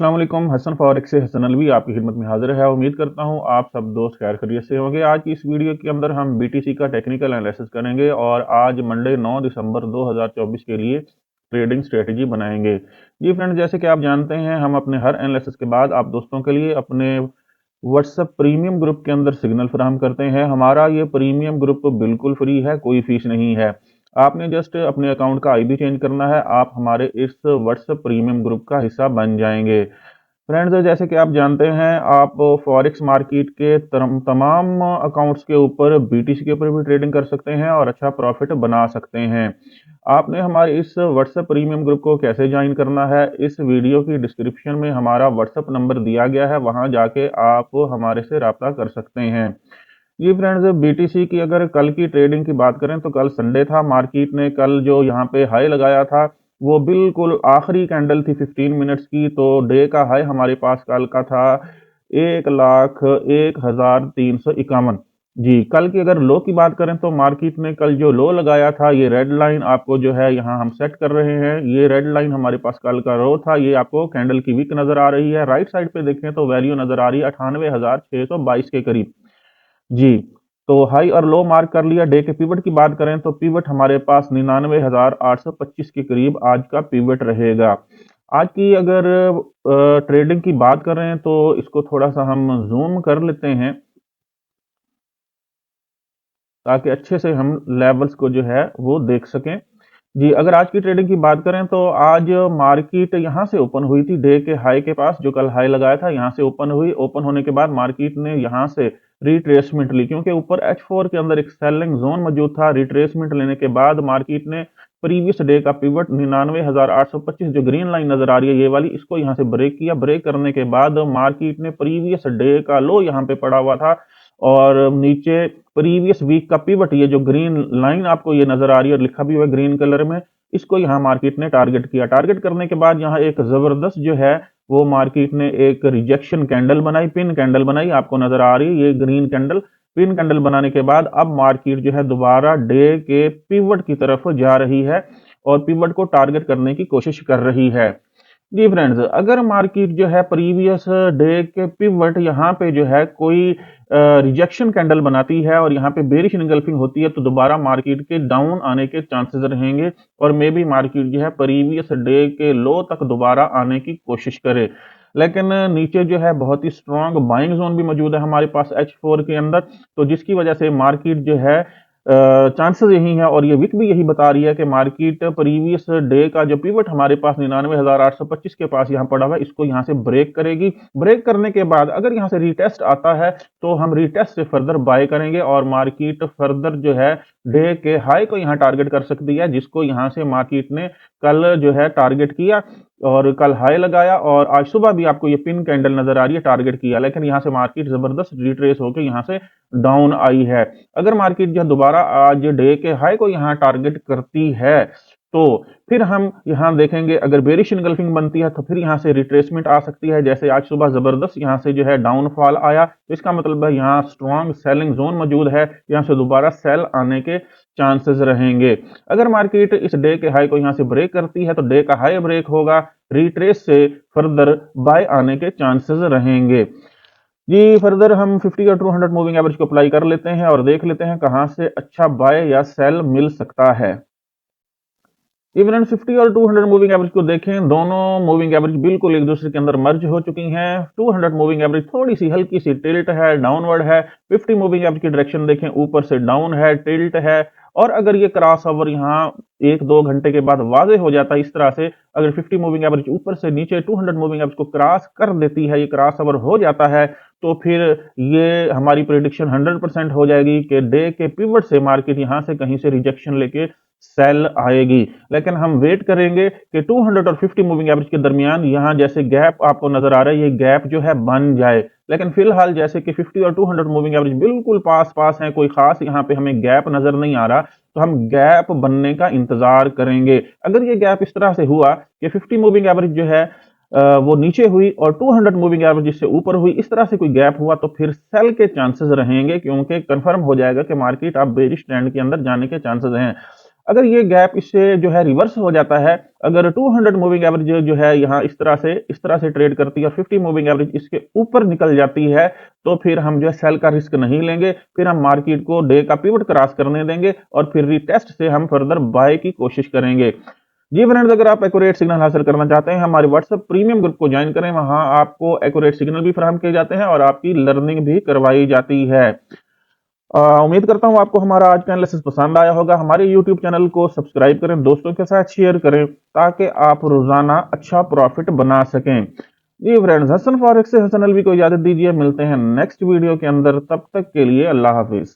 अस्सलाम वालेकुम। हसन फॉरेक्स से हसन अलवी आपकी खिदमत में हाजिर है। उम्मीद करता हूँ आप सब दोस्त खैर खैरियत से होंगे। आज की इस वीडियो के अंदर हम बीटीसी का टेक्निकल एनालिसिस करेंगे और आज मंडे 9 दिसंबर 2024 के लिए ट्रेडिंग स्ट्रेटजी बनाएंगे। जी फ्रेंड, जैसे कि आप जानते हैं हम अपने हर एनालिसिस के बाद आप दोस्तों के लिए अपने व्हाट्सएप प्रीमियम ग्रुप के अंदर सिग्नल फराहम करते हैं। हमारा ये प्रीमियम ग्रुप बिल्कुल फ्री है, कोई फीस नहीं है। आपने जस्ट अपने अकाउंट का आईडी चेंज करना है, आप हमारे इस व्हाट्सएप प्रीमियम ग्रुप का हिस्सा बन जाएंगे। फ्रेंड्स, जैसे कि आप जानते हैं आप फॉरेक्स मार्केट के तमाम अकाउंट्स के ऊपर बीटीसी के ऊपर भी ट्रेडिंग कर सकते हैं और अच्छा प्रॉफिट बना सकते हैं। आपने हमारे इस व्हाट्सएप प्रीमियम ग्रुप को कैसे ज्वाइन करना है, इस वीडियो की डिस्क्रिप्शन में हमारा व्हाट्सएप नंबर दिया गया है, वहां जाके आप हमारे से राब्ता कर सकते हैं। जी फ्रेंड्स, बीटीसी की अगर कल की ट्रेडिंग की बात करें तो कल संडे था। मार्केट ने कल जो यहाँ पे हाई लगाया था वो बिल्कुल आखिरी कैंडल थी 15 मिनट्स की, तो डे का हाई हमारे पास कल का था 1,01,351। जी, कल की अगर लो की बात करें तो मार्केट ने कल जो लो लगाया था, ये रेड लाइन आपको जो है यहाँ हम सेट कर रहे हैं, ये रेड लाइन हमारे पास कल का लो था। ये आपको कैंडल की वीक नजर आ रही है। राइट साइड पे देखें तो वैल्यू नजर आ रही है 98,622 के करीब। जी, तो हाई और लो मार्क कर लिया। डे के पिवट की बात करें तो पिवट हमारे पास 99,825 के करीब आज का पिवट रहेगा। आज की अगर ट्रेडिंग की बात करें तो इसको थोड़ा सा हम जूम कर लेते हैं ताकि अच्छे से हम लेवल्स को जो है वो देख सकें। जी, अगर आज की ट्रेडिंग की बात करें तो आज मार्केट यहां से ओपन हुई थी डे के हाई के पास, जो कल हाई लगाया था यहां से ओपन हुई। ओपन होने के बाद मार्केट ने यहां से रिट्रेसमेंट ली, क्योंकि ऊपर H4 के अंदर एक सेलिंग जोन मौजूद था। रिट्रेसमेंट लेने के बाद मार्केट ने प्रीवियस डे का पिवट 99,825 जो ग्रीन लाइन नजर आ रही है ये वाली, इसको यहां से ब्रेक किया। ब्रेक करने के बाद मार्केट ने प्रीवियस डे का लो यहां पे पड़ा हुआ था और नीचे प्रीवियस वीक का पिवट, ये जो ग्रीन लाइन आपको ये नजर आ रही है और लिखा भी हुआ है ग्रीन कलर में, इसको यहाँ मार्केट ने टारगेट किया। टारगेट करने के बाद यहाँ एक जबरदस्त जो है वो मार्केट ने एक रिजेक्शन कैंडल बनाई, पिन कैंडल बनाई, आपको नजर आ रही है ये ग्रीन कैंडल। पिन कैंडल बनाने के बाद अब मार्केट जो है दोबारा डे के पिवट की तरफ जा रही है और पिवट को टारगेट करने की कोशिश कर रही है। जी फ्रेंड्स, अगर मार्केट जो है प्रीवियस डे के पिवट यहाँ पे जो है कोई रिजेक्शन कैंडल बनाती है और यहाँ पे बेरिश इनगल्फिंग होती है तो दोबारा मार्केट के डाउन आने के चांसेस रहेंगे और मे बी मार्केट जो है प्रीवियस डे के लो तक दोबारा आने की कोशिश करे। लेकिन नीचे जो है बहुत ही स्ट्रांग बाइंग जोन भी मौजूद है हमारे पास H4 के अंदर, तो जिसकी वजह से मार्केट जो है चांसेस यही है और ये विक भी यही बता रही है कि मार्केट प्रीवियस डे का जो पिवट हमारे पास 99,825 के पास यहाँ पड़ा हुआ है, इसको यहाँ से ब्रेक करेगी। ब्रेक करने के बाद अगर यहाँ से रिटेस्ट आता है तो हम रिटेस्ट से फर्दर बाय करेंगे और मार्केट फर्दर जो है डे के हाई को यहाँ टारगेट कर सकती है, जिसको यहाँ से मार्केट ने कल जो है टारगेट किया और कल हाई लगाया और आज सुबह भी आपको ये पिन कैंडल नजर आ रही है, टारगेट किया। लेकिन यहाँ से मार्केट जबरदस्त रिट्रेस होकर यहाँ से डाउन आई है। अगर मार्केट जो दोबारा आज डे के हाई को यहाँ टारगेट करती है तो फिर हम यहाँ देखेंगे, अगर बेरिश इनगल्फिंग बनती है तो फिर यहाँ से रिट्रेसमेंट आ सकती है। जैसे आज सुबह जबरदस्त यहाँ से जो है डाउनफॉल आया, तो इसका मतलब है यहाँ स्ट्रॉन्ग सेलिंग जोन मौजूद है, यहाँ से दोबारा सेल आने के चांसेस रहेंगे। अगर मार्केट इस डे के हाई को यहाँ से ब्रेक करती है तो डे का हाई ब्रेक होगा, रिट्रेस से फर्दर बाय आने के चांसेस रहेंगे। जी, फर्दर हम 50 और 200 मूविंग एवरेज को अप्लाई कर लेते हैं और देख लेते हैं कहां से अच्छा बाय या सेल मिल सकता है। इवन 50 और 200 मूविंग एवरेज को देखें, दोनों मूविंग एवरेज बिल्कुल एक दूसरे के अंदर मर्ज हो चुकी हैं। 200 मूविंग एवरेज थोड़ी सी हल्की सी टिल्ट है, डाउनवर्ड है। 50 मूविंग एवरेज की डायरेक्शन देखें, ऊपर से डाउन है, टिल्ट है। और अगर ये क्रॉस ओवर यहाँ 1-2 घंटे के बाद वाजे हो जाता है इस तरह से, अगर 50 मूविंग एवरेज ऊपर से नीचे 200 मूविंग एवरेज को क्रॉस कर देती है, ये क्रॉस ओवर हो जाता है, तो फिर ये हमारी प्रेडिक्शन 100% हो जाएगी कि डे के पिवट से मार्केट यहां से कहीं से रिजेक्शन लेके सेल आएगी। लेकिन हम वेट करेंगे कि 200 और 50 मूविंग एवरेज के दरमियान यहां जैसे गैप आपको नजर आ रहा है, ये गैप जो है बन जाए। लेकिन फिलहाल जैसे कि 50 और 200 मूविंग एवरेज बिल्कुल पास पास है, कोई खास यहाँ पे हमें गैप नजर नहीं आ रहा, तो हम गैप बनने का इंतजार करेंगे। अगर ये गैप इस तरह से हुआ कि 50 मूविंग एवरेज जो है वो नीचे हुई और 200 मूविंग एवरेज इससे ऊपर हुई, इस तरह से कोई गैप हुआ तो फिर सेल के चांसेस रहेंगे, क्योंकि कंफर्म हो जाएगा कि मार्केट अब बेरिश ट्रेंड के अंदर जाने के चांसेस हैं। अगर ये गैप इससे जो है रिवर्स हो जाता है, अगर 200 मूविंग एवरेज जो है यहाँ इस तरह से ट्रेड करती है और 50 मूविंग एवरेज इसके ऊपर निकल जाती है, तो फिर हम जो है सेल का रिस्क नहीं लेंगे, फिर हम मार्केट को डे का पिवट क्रॉस करने देंगे और फिर रिटेस्ट से हम फर्दर बाय की कोशिश करेंगे। जी फ्रेंड्स, अगर आप एक्यूरेट सिग्नल हासिल करना चाहते हैं, हमारे व्हाट्सएप प्रीमियम ग्रुप को ज्वाइन करें। वहां आपको एक्यूरेट सिग्नल भी फराहम किए जाते हैं और आपकी लर्निंग भी करवाई जाती है। उम्मीद करता हूं आपको हमारा आज का एनालिसिस पसंद आया होगा। हमारे यूट्यूब चैनल को सब्सक्राइब करें, दोस्तों के साथ शेयर करें, ताकि आप रोजाना अच्छा प्रॉफिट बना सकें। जी फ्रेंड्स, हसन फॉरेक्स से हसन अलवी को इजाजत दीजिए। मिलते हैं नेक्स्ट वीडियो के अंदर, तब तक के लिए अल्लाह हाफिज।